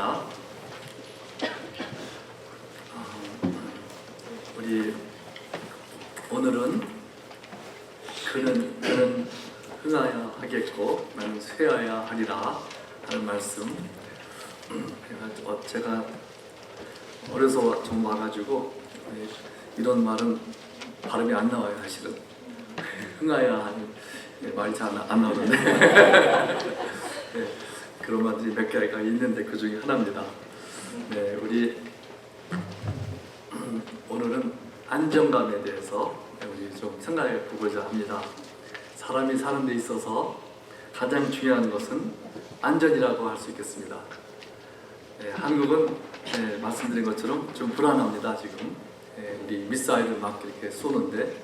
기도하겠습니다. 우리 오늘은 그는 흥하여 하겠고 나는 쇠하여 하리라 하는 말씀. 제가 어려서 좀 와가지고 이런 말은 발음이 안 나와요. 사실은 흥하여 하는 말이 잘 안 나오는데 네, 그런 말들이 몇 개가 있는데 그 중에 하나입니다. 네, 우리 오늘은 안정감에 대해서 우리 좀 생각해 보고자 합니다. 사람이 사는 데 있어서 가장 중요한 것은 안전이라고 할 수 있겠습니다. 네, 한국은 말씀드린 것처럼 좀 불안합니다. 지금 우리 미사일을 막 이렇게 쏘는데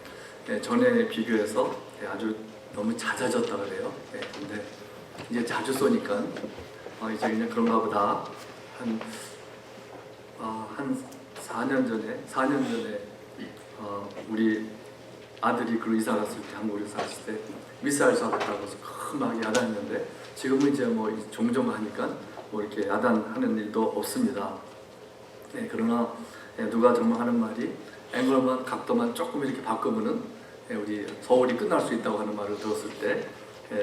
전에 비교해서 아주 너무 잦아졌다 그래요. 근데 이제 자주 쏘니까 이제 그냥 그런가 보다. 한 4년 전에 우리 아들이 그 이사 갔을 때, 한국에 갔을 때 미사일 쐈다고 해서 막 야단했는데 지금은 이제 뭐 종종 하니까 뭐 이렇게 야단하는 일도 없습니다. 그러나 누가 정말 하는 말이 앵글만 각도만 조금 이렇게 바꾸면은 우리 서울이 끝날 수 있다고 하는 말을 들었을 때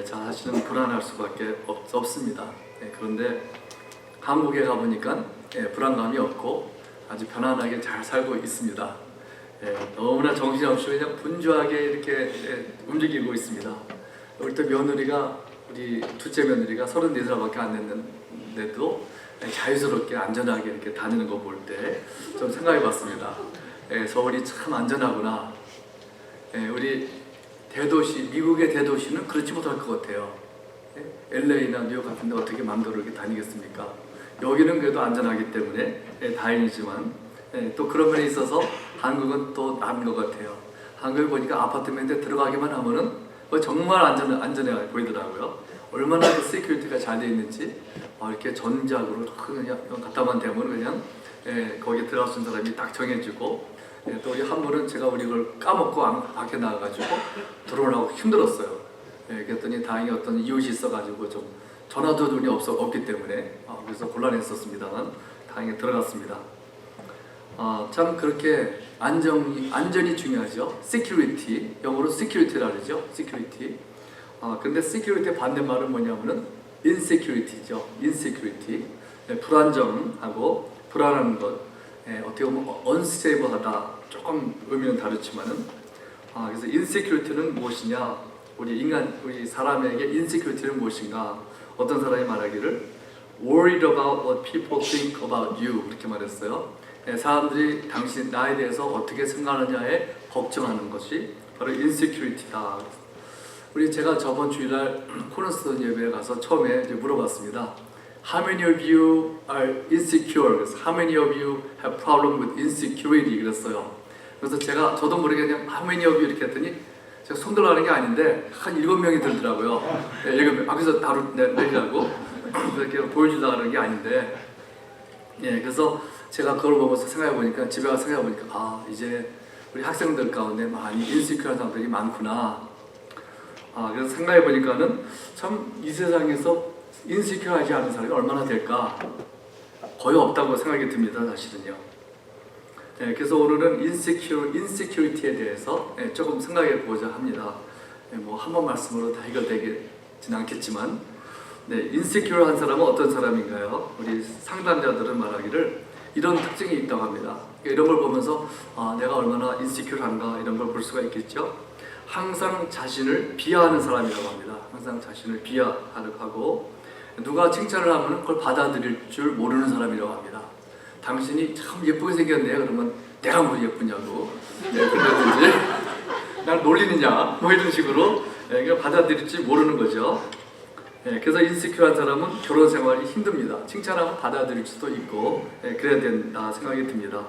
사실은 불안할 수밖에 없습니다. 그런데 한국에 가보니까 불안감이 없고 아주 편안하게 잘 살고 있습니다. 너무나 정신없이 그냥 분주하게 이렇게 움직이고 있습니다. 우리 또 며느리가, 우리 둘째 며느리가 34살밖에 안 됐는데도 자유스럽게 안전하게 이렇게 다니는 거 볼 때 좀 생각해 봤습니다. 서울이 참 안전하구나. 우리 대도시, 미국의 대도시는 그렇지 못할 것 같아요. LA나 뉴욕 같은 데 어떻게 마음대로 이렇게 다니겠습니까? 여기는 그래도 안전하기 때문에 다행이지만 또 그런 면에 있어서 한국은 또 나은 것 같아요. 한국에 보니까 아파트멘트에 들어가기만 하면은 정말 안전해 보이더라고요. 얼마나 그 시큐리티가 잘 되어 있는지 이렇게 전작으로 그냥 갖다만 대면 그냥 거기에 들어갈 수 있는 사람이 딱 정해지고 또 우리 한 분은 제가 우리 걸 까먹고 밖에 나가가지고 들어오라고 힘들었어요. 그랬더니 다행히 어떤 이웃이 있어가지고 좀 전화도 눈이 없기 때문에 그래서 곤란했었습니다만 다행히 들어갔습니다. 참 그렇게 안전이 중요하죠. security, 영어로 security라 그러죠. security. 근데 security의 반대말은 뭐냐면은 insecurity죠. insecurity. 불안정하고 불안한 것. 어떻게 보면 unstable하다. 조금 의미는 다르지만은 그래서 insecurity는 무엇이냐? 우리 사람에게 insecurity는 무엇인가? 어떤 사람이 말하기를 worried about what people think about you 이렇게 말했어요. 사람들이 나에 대해서 어떻게 생각하느냐에 걱정하는 것이 바로 insecurity다. 제가 저번 주일날 코너스톤 예배에 가서 처음에 이제 물어봤습니다. How many of you are insecure? 그래서 How many of you have problem with insecurity? 그랬어요. 그래서 저도 모르게 그냥 How many of you 이렇게 했더니 제가 손 들어가는 게 아닌데 한 7명이 들더라고요. 7명. 그래서 바로 내리라고 이렇게 보여주려고 하는 게 아닌데 그래서 제가 그걸 보면서 생각해보니까 집에 가서 생각해보니까 이제 우리 학생들 가운데 많이 인시큐어한 사람들이 많구나. 그래서 생각해보니까는 참 이 세상에서 인시큐어하지 않은 사람이 얼마나 될까? 거의 없다고 생각이 듭니다. 사실은요. 그래서 오늘은 인시큐리티에 대해서 조금 생각해 보고자 합니다. 뭐 한 번 말씀으로 다 해결되지는 않겠지만 인시큐어한 사람은 어떤 사람인가요? 우리 상담자들은 말하기를 이런 특징이 있다고 합니다. 이런 걸 보면서 내가 얼마나 인시큐어한가 이런 걸 볼 수가 있겠죠. 항상 자신을 비하하는 사람이라고 합니다. 항상 자신을 비하하고 누가 칭찬을 하면 그걸 받아들일 줄 모르는 사람이라고 합니다. 당신이 참 예쁘게 생겼네. 그러면 내가 뭐 예쁘냐고 그러든지 날 놀리느냐 뭐 이런 식으로 그냥 받아들일지 모르는 거죠. 그래서 인시큐어한 사람은 결혼 생활이 힘듭니다. 칭찬하면 받아들일 수도 있고 그래야 된다 생각이 듭니다.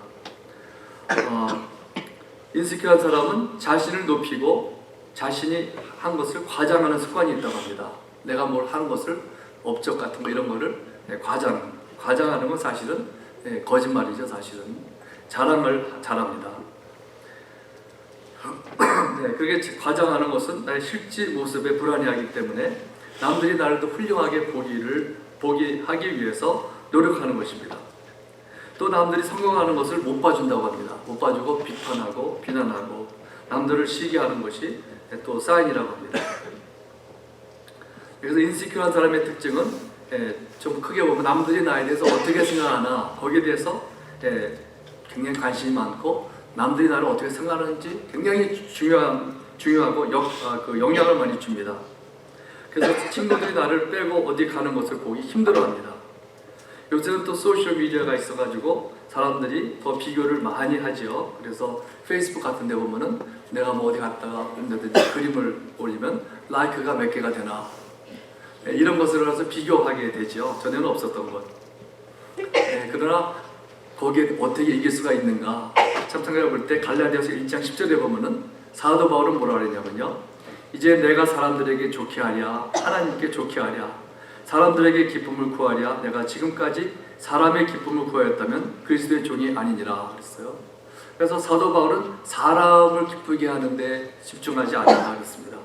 인시큐어한 사람은 자신을 높이고 자신이 한 것을 과장하는 습관이 있다고 합니다. 내가 뭘 하는 것을 업적 같은 거 이런 거를 과장하는 건 사실은 거짓말이죠. 사실은 자랑을 잘합니다. 그게 과장하는 것은 나의 실제 모습에 불안해하기 때문에 남들이 나를 더 훌륭하게 보기 하기 위해서 노력하는 것입니다. 또 남들이 성공하는 것을 못 봐준다고 합니다. 못 봐주고 비판하고 비난하고 남들을 시기하는 것이 또 사인이라고 합니다. 그래서 인시큐어한 사람의 특징은 좀 크게 보면 남들이 나에 대해서 어떻게 생각하나 거기에 대해서 굉장히 관심이 많고 남들이 나를 어떻게 생각하는지 굉장히 중요하고 영향을 많이 줍니다. 그래서 친구들이 나를 빼고 어디 가는 것을 보기 힘들어합니다. 요새는 또 소셜 미디어가 있어가지고 사람들이 더 비교를 많이 하죠. 그래서 페이스북 같은 데 보면은 내가 뭐 어디 갔다가 온다든지 그림을 올리면 라이크가 몇 개가 되나 이런 것을 해서 비교하게 되죠. 전에는 없었던 것. 그러나 거기에 어떻게 이길 수가 있는가? 참 생각해 볼 때 갈라디아서 1장 10절에 보면은 사도 바울은 뭐라 그랬냐면요. 이제 내가 사람들에게 좋게 하랴 하나님께 좋게 하랴 사람들에게 기쁨을 구하랴 내가 지금까지 사람의 기쁨을 구하였다면 그리스도의 종이 아니니라 그랬어요. 그래서 사도 바울은 사람을 기쁘게 하는데 집중하지 않는다 그랬습니다.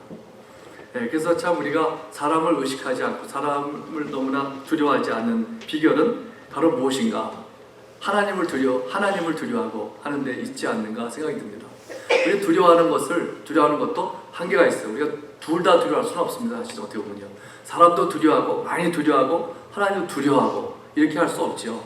그래서 참 우리가 사람을 의식하지 않고 사람을 너무나 두려워하지 않는 비결은 바로 무엇인가? 하나님을 두려워하고 하는데 있지 않는가 생각이 듭니다. 우리 두려워하는 것도 한계가 있어요. 우리가 둘 다 두려워할 수는 없습니다. 사실 어떻게 보면요. 사람도 두려워하고 많이 두려워하고 하나님도 두려워하고 이렇게 할 수 없죠.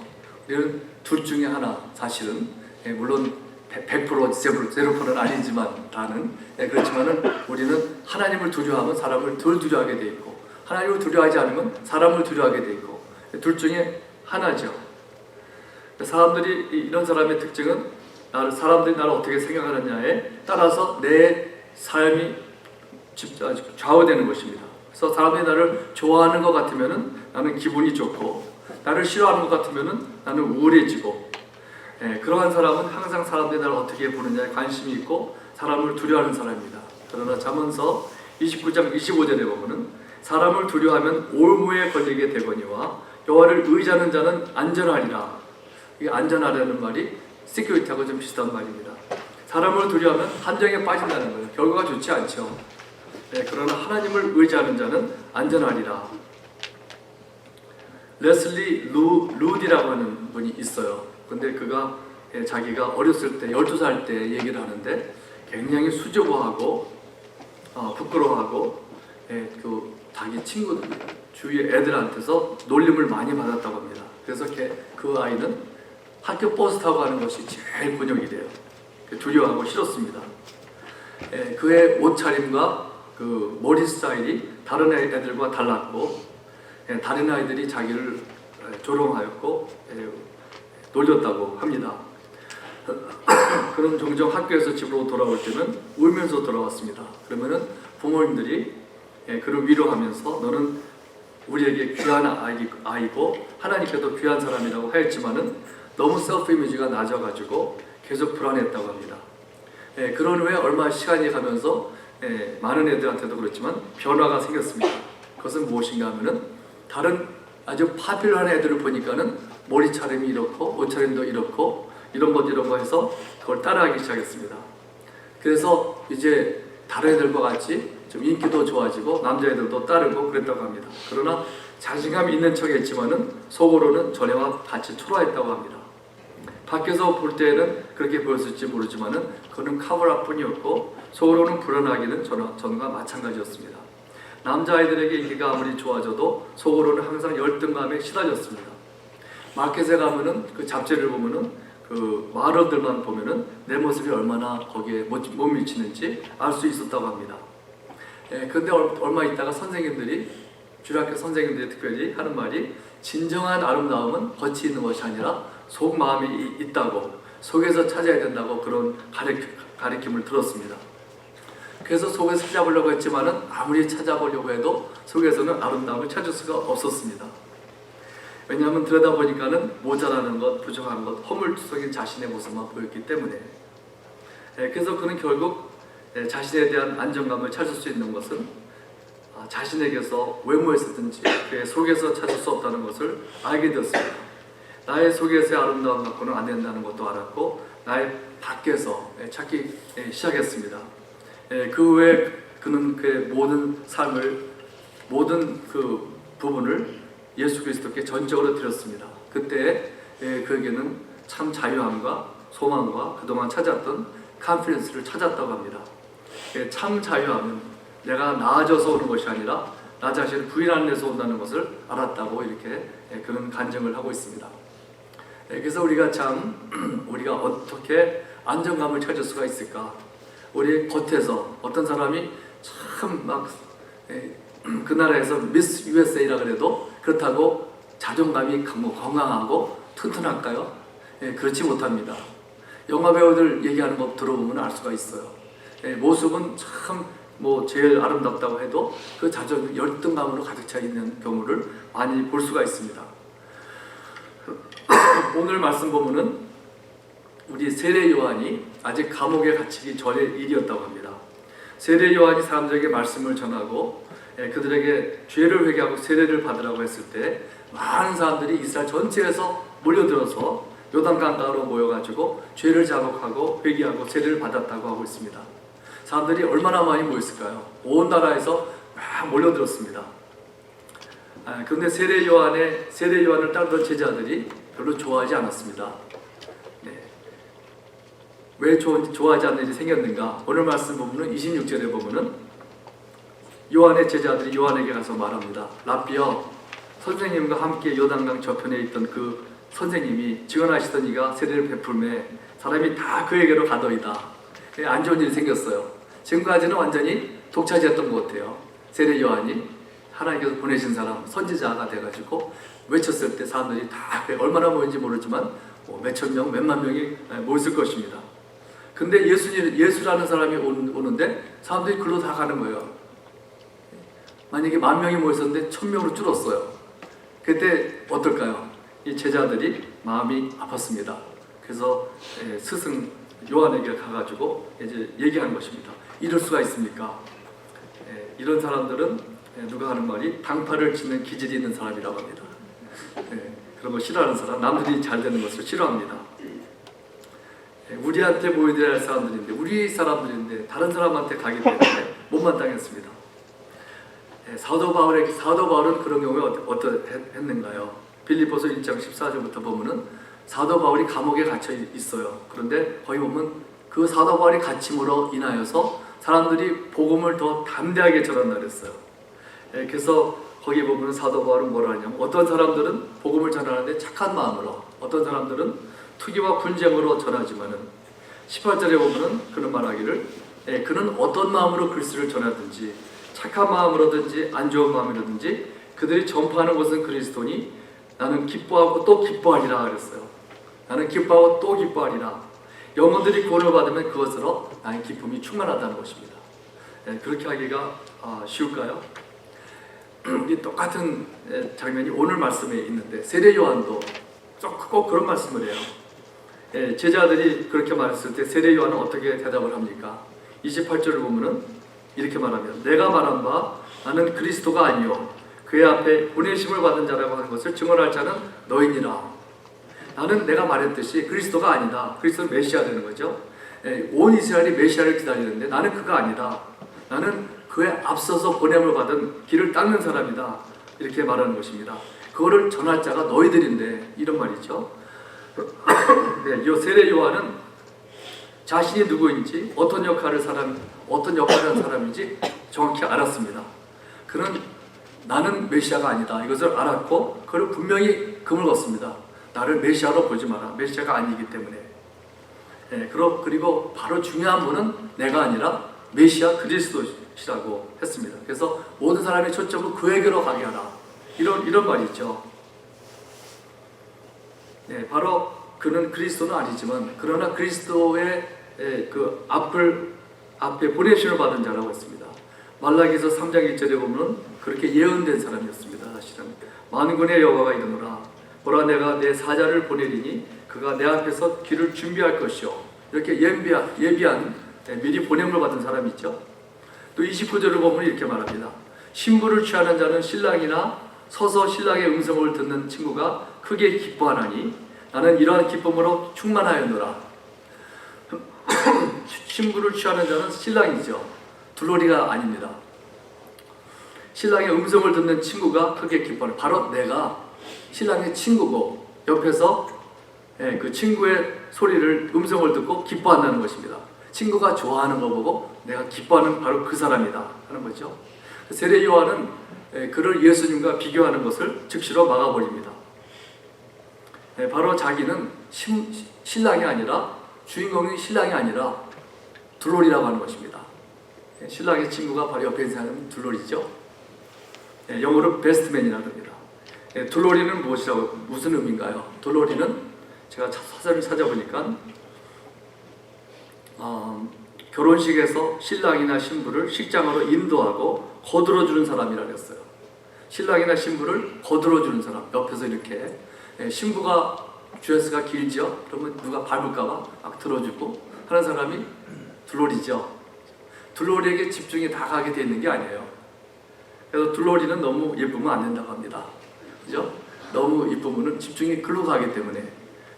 우리는 둘 중에 하나 사실은 물론 100% 0%는 아니지만 다는 그렇지만은 우리는 하나님을 두려워하면 사람을 덜 두려워하게 돼 있고 하나님을 두려워하지 않으면 사람을 두려워하게 돼 있고 둘 중에 하나죠. 사람들이 이런 사람의 특징은 사람들이 나를 어떻게 생각하느냐에 따라서 내 삶이 좌우되는 것입니다. 그래서 사람들이 나를 좋아하는 것 같으면은 나는 기분이 좋고 나를 싫어하는 것 같으면은 나는 우울해지고 그러한 사람은 항상 사람들이 나를 어떻게 보느냐에 관심이 있고 사람을 두려워하는 사람입니다. 그러나 잠언서 29장 25절에 보면은 사람을 두려워하면 올무에 걸리게 되거니와 여호와를 의지하는 자는 안전하리라. 이 안전하라는 말이 시큐리티하고 좀 비슷한 말입니다. 사람을 두려워하면 함정에 빠진다는 거예요. 결과가 좋지 않죠. 그러나 하나님을 의지하는 자는 안전하리라. 레슬리 루디라고 하는 분이 있어요. 근데 그가 자기가 어렸을 때 12살 때 얘기를 하는데 굉장히 수줍어하고 부끄러워하고 자기 친구들 주위 애들한테서 놀림을 많이 받았다고 합니다. 그래서 그 아이는 학교 버스 타고 가는 것이 제일 곤욕이 돼요. 두려워하고 싫었습니다. 그의 옷차림과 그 머리 스타일이 다른 애들과 달랐고 다른 아이들이 자기를 조롱하였고 놀렸다고 합니다. 그럼 종종 학교에서 집으로 돌아올 때는 울면서 돌아왔습니다. 그러면은 부모님들이 그를 위로하면서 너는 우리에게 귀한 아이고 하나님께도 귀한 사람이라고 하였지만은 너무 셀프 이미지가 낮아가지고 계속 불안했다고 합니다. 그런 후에 얼마 시간이 가면서 많은 애들한테도 그렇지만 변화가 생겼습니다. 그것은 무엇인가 하면은 다른 아주 파퓰러한 애들을 보니까는 머리 차림이 이렇고 옷 차림도 이렇고 이런 거 해서 그걸 따라하기 시작했습니다. 그래서 이제 다른 애들과 같이 좀 인기도 좋아지고 남자애들도 따르고 그랬다고 합니다. 그러나 자신감이 있는 척했지만은 속으로는 전에와 같이 초라했다고 합니다. 밖에서 볼 때는 그렇게 보였을지 모르지만은 그는 카메라뿐이었고 속으로는 불안하기는 전과 마찬가지였습니다. 남자아이들에게 인기가 아무리 좋아져도 속으로는 항상 열등감에 시달렸습니다. 마켓에 가면은 그 잡지를 보면은 그 마을들만 보면은 내 모습이 얼마나 거기에 못 미치는지 알 수 있었다고 합니다. 근데 얼마 있다가 주일학교 선생님들이 특별히 하는 말이 진정한 아름다움은 겉이 있는 것이 아니라 속 마음이 있다고 속에서 찾아야 된다고 그런 가르침을 들었습니다. 그래서 속에서 찾아보려고 했지만은 아무리 찾아보려고 해도 속에서는 아름다움을 찾을 수가 없었습니다. 왜냐하면 들여다보니까는 모자라는 것, 부족한 것, 허물투성인 자신의 모습만 보였기 때문에 그래서 그는 결국 자신에 대한 안정감을 찾을 수 있는 것은 자신에게서 외모에서든지 그의 속에서 찾을 수 없다는 것을 알게 되었습니다. 나의 속에서의 아름다움 갖고는 안 된다는 것도 알았고 나의 밖에서 찾기 시작했습니다. 그 후에 그는 그의 모든 삶을 모든 그 부분을 예수 그리스도께 전적으로 드렸습니다. 그때 그에게는 참 자유함과 소망과 그동안 찾았던 컨피던스를 찾았다고 합니다. 참 자유함은 내가 나아져서 오는 것이 아니라 나 자신을 부인하는 데서 온다는 것을 알았다고 이렇게 그런 간증을 하고 있습니다. 그래서 우리가 어떻게 안정감을 찾을 수가 있을까? 우리 겉에서 어떤 사람이 참 막 그 나라에서 미스 USA라 그래도 그렇다고 자존감이 건강하고 튼튼할까요? 그렇지 못합니다. 영화 배우들 얘기하는 법 들어보면 알 수가 있어요. 모습은 참 제일 아름답다고 해도 그 열등감으로 가득 차 있는 경우를 많이 볼 수가 있습니다. 오늘 말씀 보면은 우리 세례 요한이 아직 감옥에 갇히기 전의 일이었다고 합니다. 세례 요한이 사람들에게 말씀을 전하고 그들에게 죄를 회개하고 세례를 받으라고 했을 때 많은 사람들이 이스라엘 전체에서 몰려들어서 요단강가로 모여가지고 죄를 자복하고 회개하고 세례를 받았다고 하고 있습니다. 사람들이 얼마나 많이 모였을까요? 온 나라에서 막 몰려들었습니다. 그런데 세례 요한을 따르던 제자들이 별로 좋아하지 않았습니다. 왜 좋아하지 않는 일이 생겼는가? 오늘 말씀 보면은 26절에 보면은 요한의 제자들이 요한에게 가서 말합니다. 랍비여, 선생님과 함께 요단강 저편에 있던 그 선생님이 증언하시던 이가 세례를 베풀매 사람이 다 그에게로 가더이다. 안 좋은 일이 생겼어요. 지금까지는 완전히 독차지했던 것 같아요. 세례 요한이 하나님께서 보내신 사람, 선지자가 돼가지고 외쳤을 때 사람들이 다 얼마나 모인지 모르지만 몇천 명, 몇만 명이 모였을 것입니다. 근데 예수라는 사람이 오는데 사람들이 글로 다 가는 거예요. 만약에 10,000명이 모였었는데 1,000명으로 줄었어요. 그때 어떨까요? 이 제자들이 마음이 아팠습니다. 그래서 스승 요한에게 가가지고 이제 얘기한 것입니다. 이럴 수가 있습니까? 이런 사람들은 누가 하는 말이 당파를 치는 기질이 있는 사람이라고 합니다. 그런 거 싫어하는 사람, 남들이 잘 되는 것을 싫어합니다. 우리한테 모여야 할 사람들인데, 우리 사람들인데 다른 사람한테 가기 때문에 못마땅했습니다. 사도 바울은 그런 경우에 어떠했는가요? 빌립보서 1장 14절부터 보면은 사도 바울이 감옥에 갇혀 있어요. 그런데 거기 보면 그 사도 바울이 갇힘으로 인하여서 사람들이 복음을 더 담대하게 전한다 그랬어요. 그래서 거기 보면 사도 바울은 뭐라 하냐면 어떤 사람들은 복음을 전하는데 착한 마음으로, 어떤 사람들은 투기와 분쟁으로 전하지만은 18절에 보면은 그런 말하기를 그는 어떤 마음으로 글쓰를 전하든지 착한 마음으로든지 안 좋은 마음이라든지 그들이 전파하는 것은 그리스도니 나는 기뻐하고 또 기뻐하리라 그랬어요. 나는 기뻐하고 또 기뻐하리라. 영혼들이 구원을 받으면 그것으로 나의 기쁨이 충만하다는 것입니다. 그렇게 하기가 쉬울까요? 우리 똑같은 장면이 오늘 말씀에 있는데 세례 요한도 꼭 그런 말씀을 해요. 제자들이 그렇게 말했을 때 세례 요한은 어떻게 대답을 합니까? 28절을 보면은 이렇게 말합니다. 내가 말한 바 나는 그리스도가 아니요 그의 앞에 보내심을 받은 자라고 하는 것을 증언할 자는 너희니라. 나는 내가 말했듯이 그리스도가 아니다. 그리스도는 메시아 되는 거죠. 온 이스라엘이 메시아를 기다리는데 나는 그가 아니다. 나는 그에 앞서서 보냄을 받은 길을 닦는 사람이다. 이렇게 말하는 것입니다. 그거를 전할 자가 너희들인데 이런 말이죠. 이 세례 요한은 자신이 누구인지 어떤 역할을 하는 사람인지 정확히 알았습니다. 그는 나는 메시아가 아니다. 이것을 알았고 그를 분명히 금을 걷습니다. 나를 메시아로 보지 마라. 메시아가 아니기 때문에. 그리고 바로 중요한 분은 내가 아니라 메시아 그리스도시라고 했습니다. 그래서 모든 사람의 초점을 그에게로 가게 하라. 이런 말이 있죠. 바로 그는 그리스도는 아니지만 그러나 그리스도의 그 앞에 보내심을 받은 자라고 했습니다. 말라기서 3장 1절에 보면 그렇게 예언된 사람이었습니다. 사실은 만군의 여호와가 이르노라 보라 내가 내 사자를 보내리니 그가 내 앞에서 길을 준비할 것이요. 이렇게 예비한 미리 보냄을 받은 사람이 있죠. 또 29절을 보면 이렇게 말합니다. 신부를 취하는 자는 신랑이나 서서 신랑의 음성을 듣는 친구가 크게 기뻐하나니 나는 이러한 기쁨으로 충만하였노라. 신부를 취하는 자는 신랑이죠. 둘러리가 아닙니다. 신랑의 음성을 듣는 친구가 크게 기뻐하는, 바로 내가 신랑의 친구고 옆에서 그 친구의 소리를 음성을 듣고 기뻐한다는 것입니다. 친구가 좋아하는 거 보고 내가 기뻐하는 바로 그 사람이다 하는 거죠. 세례 요한은 그를 예수님과 비교하는 것을 즉시로 막아버립니다. 바로 자기는 신랑이 아니라, 주인공이 신랑이 아니라 둘롤이라고 하는 것입니다. 신랑의 친구가 바로 옆에 있는 사람은 둘롤이죠. 영어로 베스트맨이라고 합니다. 둘롤이는 무슨 의미인가요? 둘롤이는 제가 사전을 찾아보니까 결혼식에서 신랑이나 신부를 식장으로 인도하고 거들어주는 사람이라고 했어요. 신랑이나 신부를 거들어주는 사람, 옆에서 이렇게. 신부가 드레스가 길죠? 그러면 누가 밟을까봐 막 들어주고 하는 사람이 둘롤이죠. 둘롤이에게 집중이 다 가게 되어 있는 게 아니에요. 그래서 둘롤이는 너무 예쁘면 안 된다고 합니다. 그죠? 너무 예쁘면 집중이 글로 가기 때문에.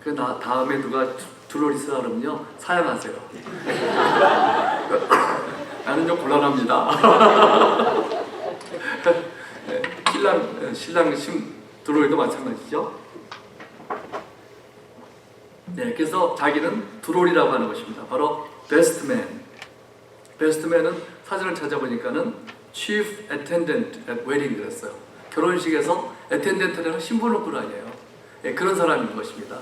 그래서 다음에 누가 둘롤이 쓰라 그러면요, 사양하세요. 나는 좀 곤란합니다. 신랑 둘롤이도 마찬가지죠. 그래서 자기는 둘롤이라고 하는 것입니다. 바로 베스트맨. 베스트맨은 사진을 찾아보니까는 Chief Attendant at Wedding 그랬어요. 결혼식에서 attendant라는 신부는 분 아니에요. 그런 사람인 것입니다.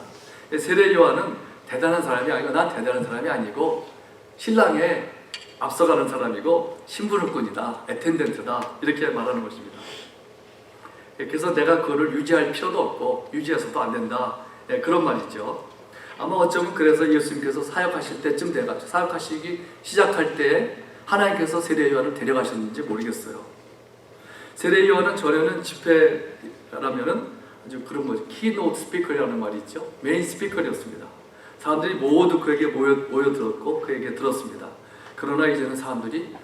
세례 요한은 대단한 사람이 아니고, 난 대단한 사람이 아니고 신랑에 앞서가는 사람이고 신부는꾼이다, attendant다, 이렇게 말하는 것입니다. 그래서 내가 그거를 유지할 필요도 없고 유지해서도 안 된다, 그런 말이죠. 아마 어쩌면 그래서 예수님께서 사역하실 때쯤 돼가지고, 사역하시기 시작할 때에 하나님께서 세례 요한을 데려가셨는지 모르겠어요. 세례 요한은 전에는 집회라면은 아주 그런 거죠. 키노트 스피커라는 말이 있죠. 메인 스피커였습니다. 사람들이 모두 그에게 모여들었고 그에게 들었습니다. 그러나 이제는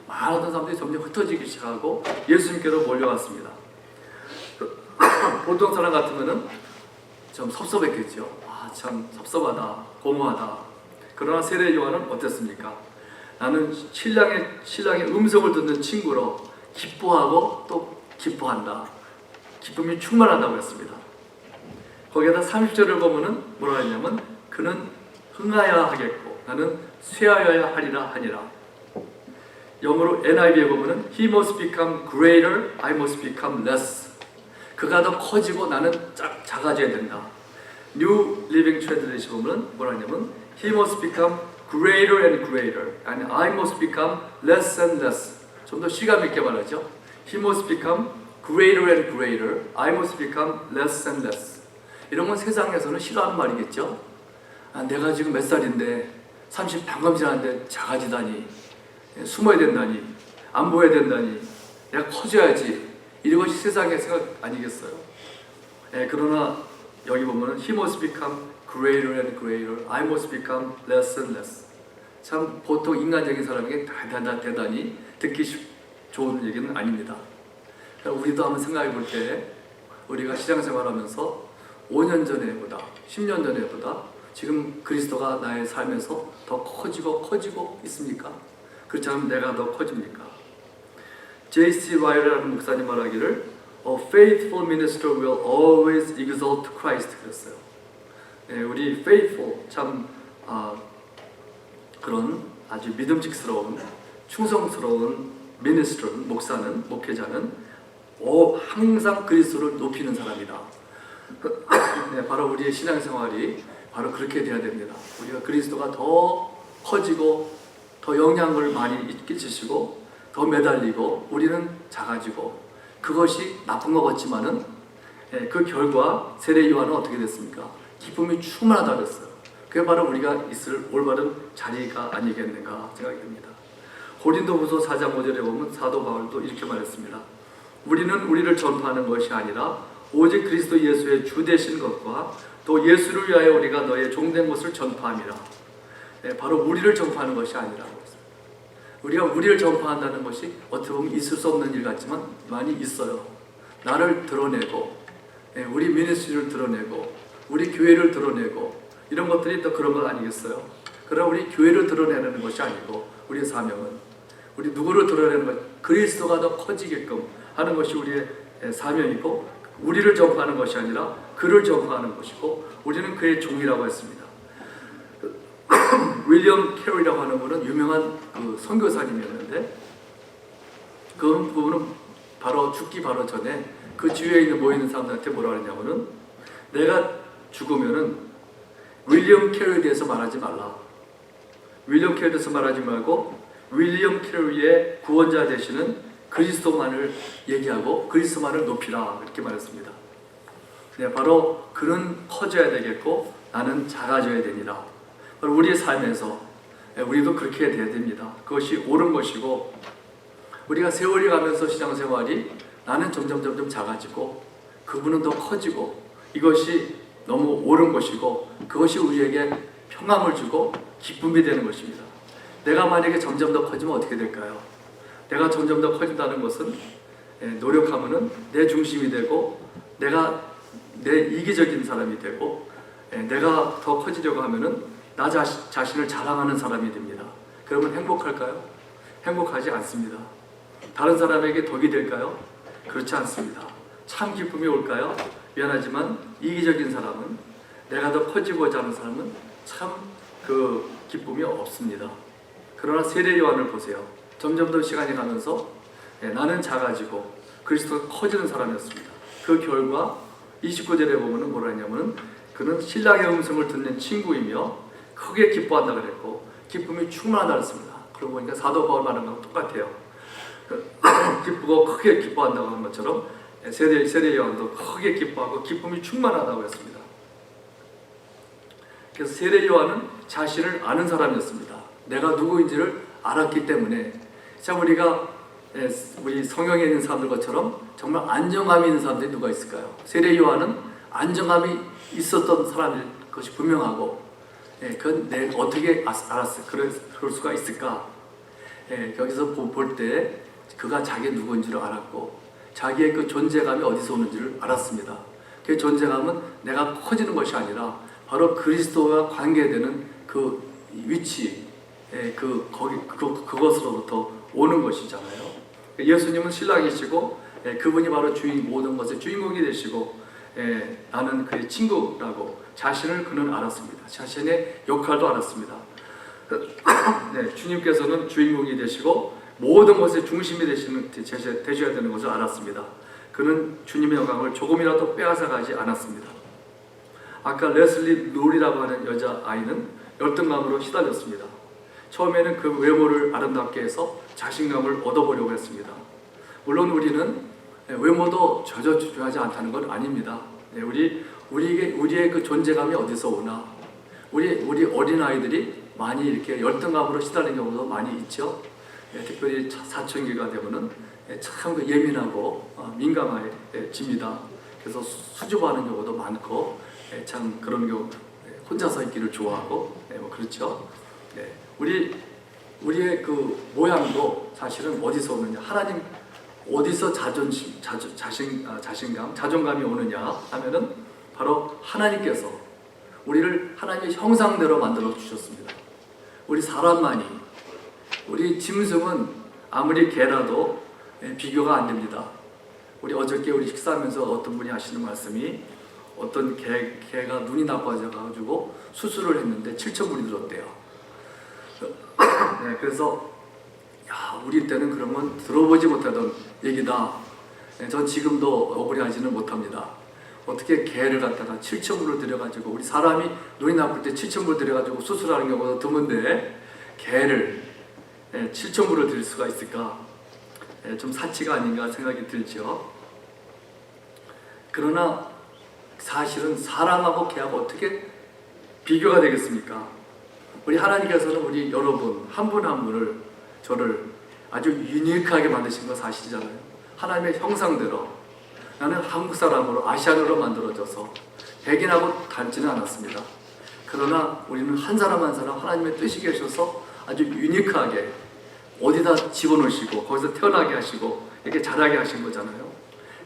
많은 사람들이 점점 흩어지기 시작하고 예수님께로 몰려갔습니다. 보통 사람 같으면은 좀 섭섭했겠죠. 참 섭섭하다, 고무하다. 그러나 세례 요한은 어땠습니까? 나는 신랑의 음성을 듣는 친구로 기뻐하고 또 기뻐한다. 기쁨이 충만하다고 했습니다. 거기에다 30절을 보면은 뭐라 했냐면, 그는 흥하여야 하겠고 나는 쇠하여야 하리라 하니라. 영어로 NIV에 보면은 He must become greater, I must become less. 그가 더 커지고 나는 작아져야 된다. New Living Translation 보면 뭐라 하냐면 He must become greater and greater and I must become less and less. 좀 더 시감 있게 말하죠. He must become greater and greater, I must become less and less. 이런 건 세상에서는 싫어하는 말이겠죠. 내가 지금 몇 살인데 30 방금 지났는데 작아지다니, 숨어야 된다니, 안 보여야 된다니, 내가 커져야지, 이런 것이 세상의 생각 아니겠어요? 그러나 여기 보면은 He must become greater and greater, I must become less and less. 참 보통 인간적인 사람에게 대단히 듣기 좋은 얘기는 아닙니다. 우리도 한번 생각해 볼 때, 우리가 시장생활하면서 5년 전에보다 10년 전에보다 지금 그리스도가 나의 삶에서 더 커지고 있습니까? 그렇지 않으면 내가 더 커집니까? J.C. 라이어라는 목사님 말하기를 A faithful minister will always exalt Christ 그랬어요. 우리 faithful, 참 그런 아주 믿음직스러운 충성스러운 minister, 목사는, 목회자는 항상 그리스도를 높이는 사람이다. 바로 우리의 신앙생활이 바로 그렇게 돼야 됩니다. 우리가 그리스도가 더 커지고 더 영향을 많이 끼치시고 더 매달리고 우리는 작아지고, 그것이 나쁜 것 같지만은 그 결과 세례 요한은 어떻게 됐습니까? 기쁨이 충만하다고 했어요. 그게 바로 우리가 있을 올바른 자리가 아니겠는가 생각이 듭니다. 고린도후서 4장 5절에 보면 사도 바울도 이렇게 말했습니다. 우리는 우리를 전파하는 것이 아니라 오직 그리스도 예수의 주 되신 것과 또 예수를 위하여 우리가 너의 종된 것을 전파함이라. 바로 우리를 전파하는 것이 아니라고 했습니다. 우리가 우리를 전파한다는 것이 어떻게 보면 있을 수 없는 일 같지만 많이 있어요. 나를 드러내고, 우리 미니스트리를 드러내고, 우리 교회를 드러내고, 이런 것들이 또 그런 것 아니겠어요? 그러나 우리 교회를 드러내는 것이 아니고 우리의 사명은 우리 누구를 드러내는 것, 그리스도가 더 커지게끔 하는 것이 우리의 사명이고 우리를 전파하는 것이 아니라 그를 전파하는 것이고 우리는 그의 종이라고 했습니다. 윌리엄 캐럴이라고 하는 분은 유명한 그 선교사님이었는데 그분은 바로 죽기 바로 전에 그 주위에 있는 모이는 사람들한테 뭐라 그랬냐면은 내가 죽으면은 윌리엄 캐럴에 대해서 말하지 말라. 윌리엄 캐럴에 대해서 말하지 말고 윌리엄 캐럴의 구원자 되시는 그리스도만을 얘기하고 그리스도만을 높이라 이렇게 말했습니다. 네, 바로 그는 커져야 되겠고 나는 작아져야 되니라. 바로 우리의 삶에서 우리도 그렇게 돼야 됩니다. 그것이 옳은 것이고 우리가 세월이 가면서 신앙생활이 나는 점점 작아지고 그분은 더 커지고 이것이 너무 옳은 것이고 그것이 우리에게 평안을 주고 기쁨이 되는 것입니다. 내가 만약에 점점 더 커지면 어떻게 될까요? 내가 점점 더 커진다는 것은 노력하면은 내 중심이 되고 내가 내 이기적인 사람이 되고 내가 더 커지려고 하면은 나 자신을 자랑하는 사람이 됩니다. 그러면 행복할까요? 행복하지 않습니다. 다른 사람에게 덕이 될까요? 그렇지 않습니다. 참 기쁨이 올까요? 미안하지만 이기적인 사람은 내가 더 커지고자 하는 사람은 참 그 기쁨이 없습니다. 그러나 세례 요한을 보세요. 점점 더 시간이 가면서 나는 작아지고 그리스도가 커지는 사람이었습니다. 그 결과 29절에 보면 뭐라 했냐면 그는 신랑의 음성을 듣는 친구이며 크게 기뻐한다 그랬고 기쁨이 충만하다 그랬습니다. 그러고 보니까 사도 바울 말한 거랑 똑같아요. 기쁘고 크게 기뻐한다고 하는 것처럼 세례 요한도 크게 기뻐하고 기쁨이 충만하다고 했습니다. 그래서 세례 요한은 자신을 아는 사람이었습니다. 내가 누구인지를 알았기 때문에 자 우리 성경에 있는 사람들 것처럼 정말 안정감이 있는 사람들이 누가 있을까요? 세례 요한은 안정감이 있었던 사람일 것이 분명하고 그건 내가 어떻게 알았어? 그럴 수가 있을까? 여기서 볼 때 그가 자기 누구인지를 알았고 자기의 그 존재감이 어디서 오는지를 알았습니다. 그 존재감은 내가 커지는 것이 아니라 바로 그리스도와 관계되는 그 위치, 그것으로부터 오는 것이잖아요. 예수님은 신랑이시고 그분이 바로 모든 것의 주인공이 되시고 나는 그의 친구라고 자신을 그는 알았습니다. 자신의 역할도 알았습니다. 주님께서는 주인공이 되시고 모든 것의 중심이 되셔야 되는 것을 알았습니다. 그는 주님의 영광을 조금이라도 빼앗아가지 않았습니다. 아까 레슬리 룰이라고 하는 여자아이는 열등감으로 시달렸습니다. 처음에는 그 외모를 아름답게 해서 자신감을 얻어보려고 했습니다. 물론 우리는 외모도 저저 중요하지 않다는 건 아닙니다. 우리의 그 존재감이 어디서 오나 우리 어린아이들이 많이 이렇게 열등감으로 시달리는 경우도 많이 있죠. 특별히 사춘기가 되면은 참 예민하고 민감해집니다. 그래서 수줍어하는 경우도 많고 참 그런 경우 혼자서 있기를 좋아하고 그렇죠. 우리의 그 모양도 사실은 어디서 오느냐? 하나님 어디서 자신감, 자존감이 오느냐 하면은 바로 하나님께서 우리를 하나님의 형상대로 만들어 주셨습니다. 우리 사람만이 우리 짐승은 아무리 개라도 비교가 안 됩니다. 어저께 우리 식사하면서 어떤 분이 하시는 말씀이 어떤 개가 눈이 나빠져가지고 수술을 했는데 7,000불이 들었대요. 그래서 우리 때는 그런 건 들어보지 못하던 얘기다. 전 지금도 억울해하지는 못합니다. 어떻게 개를 갖다가 7,000불을 들여가지고 우리 사람이 눈이 나쁠 때 7,000불 들여가지고 수술하는 경우가 드문데 개를 7,000불을 드릴 수가 있을까? 좀 사치가 아닌가 생각이 들죠. 그러나 사실은 사람하고 개하고 어떻게 비교가 되겠습니까? 우리 하나님께서는 우리 여러분 한 분 한 분을 저를 아주 유니크하게 만드신 거 사실이잖아요. 하나님의 형상대로 나는 한국 사람으로 아시안으로 만들어져서 백인하고 닮지는 않았습니다. 그러나 우리는 한 사람 한 사람 하나님의 뜻이 계셔서 아주 유니크하게 어디다 집어넣으시고 거기서 태어나게 하시고 이렇게 자라게 하신 거잖아요.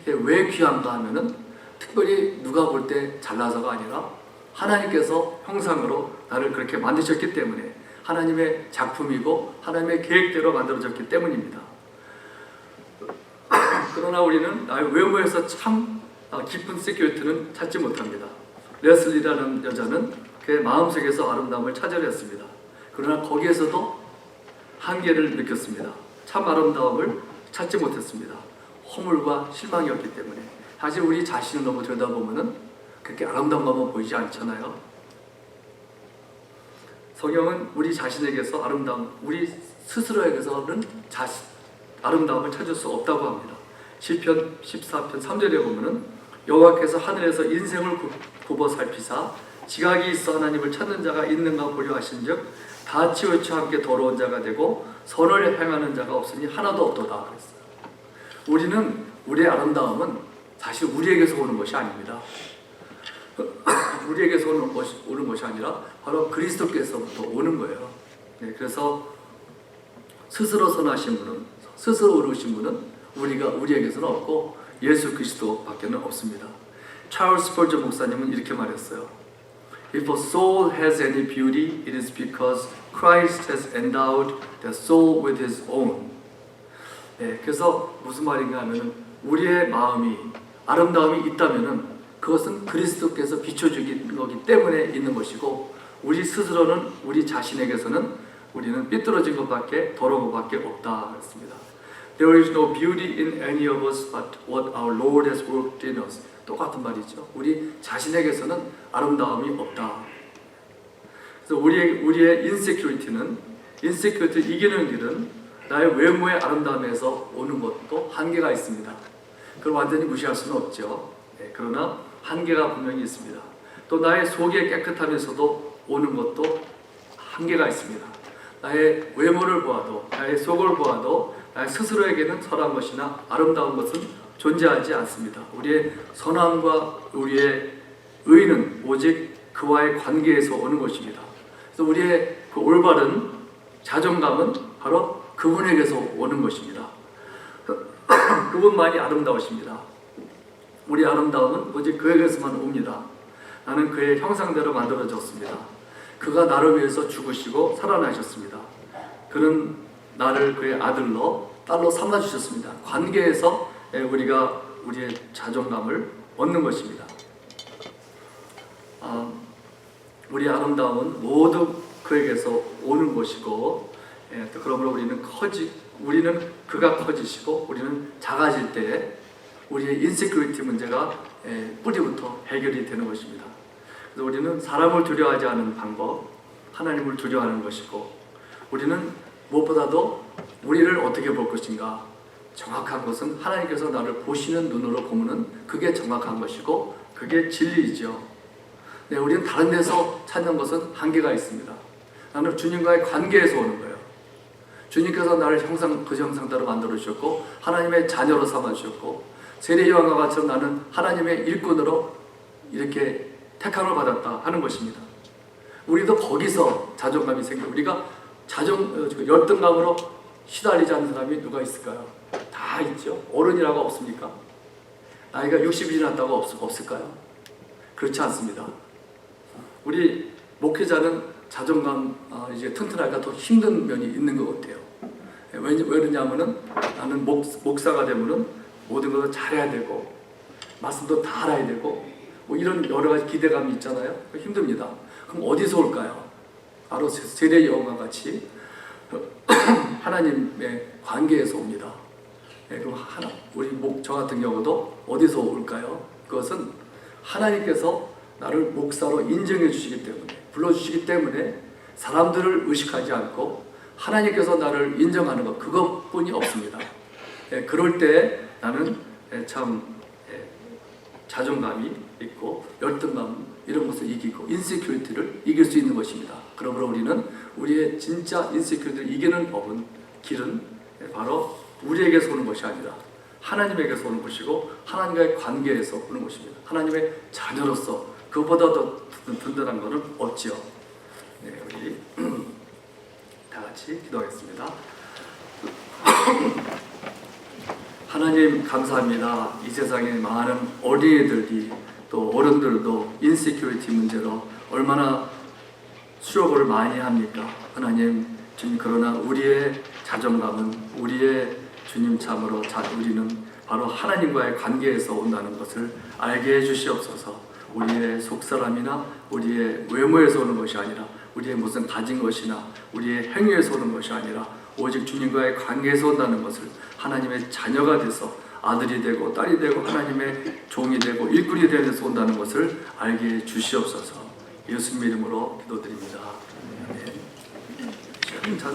이게 왜 귀한가 하면은 특별히 누가 볼 때 잘나서가 아니라 하나님께서 형상으로 나를 그렇게 만드셨기 때문에 하나님의 작품이고 하나님의 계획대로 만들어졌기 때문입니다. 그러나 우리는 나의 외모에서 참 깊은 시큐리티는 찾지 못합니다. 레슬리라는 여자는 그의 마음속에서 아름다움을 찾으려 했습니다. 그러나 거기에서도 한계를 느꼈습니다. 참 아름다움을 찾지 못했습니다. 허물과 실망이었기 때문에. 사실 우리 자신을 너무 들여다보면 그렇게 아름다운 것만 보이지 않잖아요. 성경은 우리 자신에게서 아름다움, 우리 스스로에게서는 아름다움을 찾을 수 없다고 합니다. 시편 14편 3절에 보면은 여호와께서 하늘에서 인생을 굽어 살피사 지각이 있어 하나님을 찾는 자가 있는가 보려 하신즉 다 치우쳐 함께 더러운 자가 되고 선을 행하는 자가 없으니 하나도 없도다 그랬어요. 우리의 아름다움은 사실 우리에게서 오는 것이 아닙니다. 우리에게서 오는 것이 아니라 바로 그리스도께서부터 오는 거예요. 네, 그래서 스스로 선하신 분은, 스스로 오르신 분은 우리에게서는 없고 예수 그리스도밖에는 없습니다. 찰스 스펄전 목사님은 이렇게 말했어요. If a soul has any beauty, it is because Christ has endowed the soul with His own. 네, 그래서 무슨 말인가 하면 우리의 마음이 아름다움이 있다면은 그것은 그리스도께서 비춰주신 거기 때문에 있는 것이고 우리 스스로는 우리 자신에게서는 우리는 삐뚤어진 것밖에 더러운 것밖에 없다 그랬습니다. There is no beauty in any of us but what our Lord has worked in us. 똑같은 말이죠. 우리 자신에게서는 아름다움이 없다. 그래서 우리의 인세큐리티를 이기는 길은 나의 외모의 아름다움에서 오는 것도 한계가 있습니다. 그걸 완전히 무시할 수는 없죠. 네, 그러나 한계가 분명히 있습니다. 또 나의 속의 깨끗함에서도 오는 것도 한계가 있습니다. 나의 외모를 보아도 나의 속을 보아도 나의 스스로에게는 선한 것이나 아름다운 것은 존재하지 않습니다. 우리의 선함과 우리의 의는 오직 그와의 관계에서 오는 것입니다. 그래서 우리의 그 올바른 자존감은 바로 그분에게서 오는 것입니다. 그분만이 아름다우십니다. 우리 아름다움은 오직 그에게서만 옵니다. 나는 그의 형상대로 만들어졌습니다. 그가 나를 위해서 죽으시고 살아나셨습니다. 그는 나를 그의 딸로 삼아주셨습니다. 관계에서 우리가 우리의 자존감을 얻는 것입니다. 우리의 아름다움은 모두 그에게서 오는 것이고 그러므로 우리는 그가 커지시고 우리는 작아질 때 우리의 인세큐리티 문제가 뿌리부터 해결이 되는 것입니다. 그래서 우리는 사람을 두려워하지 않는 방법, 하나님을 두려워하는 것이고 우리는 무엇보다도 우리를 어떻게 볼 것인가 정확한 것은 하나님께서 나를 보시는 눈으로 보면 그게 정확한 것이고 그게 진리이죠. 네, 우리는 다른 데서 찾는 것은 한계가 있습니다. 나는 주님과의 관계에서 오는 거예요. 주님께서 나를 그 형상대로 만들어 주셨고 하나님의 자녀로 삼아 주셨고 세례 요한과 같이 나는 하나님의 일꾼으로 이렇게 택함을 받았다 하는 것입니다. 우리도 거기서 자존감이 생겨. 우리가 열등감으로 시달리지 않는 사람이 누가 있을까요? 다 있죠. 어른이라고 없습니까? 나이가 60이 지났다고 없을까요? 그렇지 않습니다. 우리 목회자는 자존감 이제 튼튼하기가 더 힘든 면이 있는 것 같아요. 왜 그러냐면은 나는 목사가 되면은 모든 것을 잘해야 되고 말씀도 다 알아야 되고 뭐 이런 여러 가지 기대감이 있잖아요. 힘듭니다. 그럼 어디서 올까요? 바로 세례 요한과 같이 하나님의 관계에서 옵니다. 그럼 저 같은 경우도 어디서 올까요? 그것은 하나님께서 나를 목사로 인정해 주시기 때문에 불러주시기 때문에 사람들을 의식하지 않고 하나님께서 나를 인정하는 것 그것뿐이 없습니다. 그럴 때 나는 참 자존감이 있고 열등감 이런 것을 이기고 인세큐리티를 이길 수 있는 것입니다. 그러므로 우리는 우리의 진짜 인세큐리티를 이기는 길은 바로 우리에게서 오는 것이 아니라 하나님에게서 오는 것이고 하나님과의 관계에서 오는 것입니다. 하나님의 자녀로서 그보다 더 든든한 것은 없지요. 네, 우리 다 같이 기도하겠습니다. 하나님 감사합니다. 이 세상에 많은 어린이들이 또 어른들도 인세큐리티 문제로 얼마나 수요를 많이 합니까? 하나님 주님 그러나 우리의 자존감은 우리의 주님 참으로 우리는 바로 하나님과의 관계에서 온다는 것을 알게 해주시옵소서. 우리의 속사람이나 우리의 외모에서 오는 것이 아니라 우리의 무슨 가진 것이나 우리의 행위에서 오는 것이 아니라 오직 주님과의 관계에서 온다는 것을 하나님의 자녀가 돼서 아들이 되고 딸이 되고 하나님의 종이 되고 일꾼이 되어서 온다는 것을 알게 해 주시옵소서. 예수님 이름으로 기도드립니다. 아멘.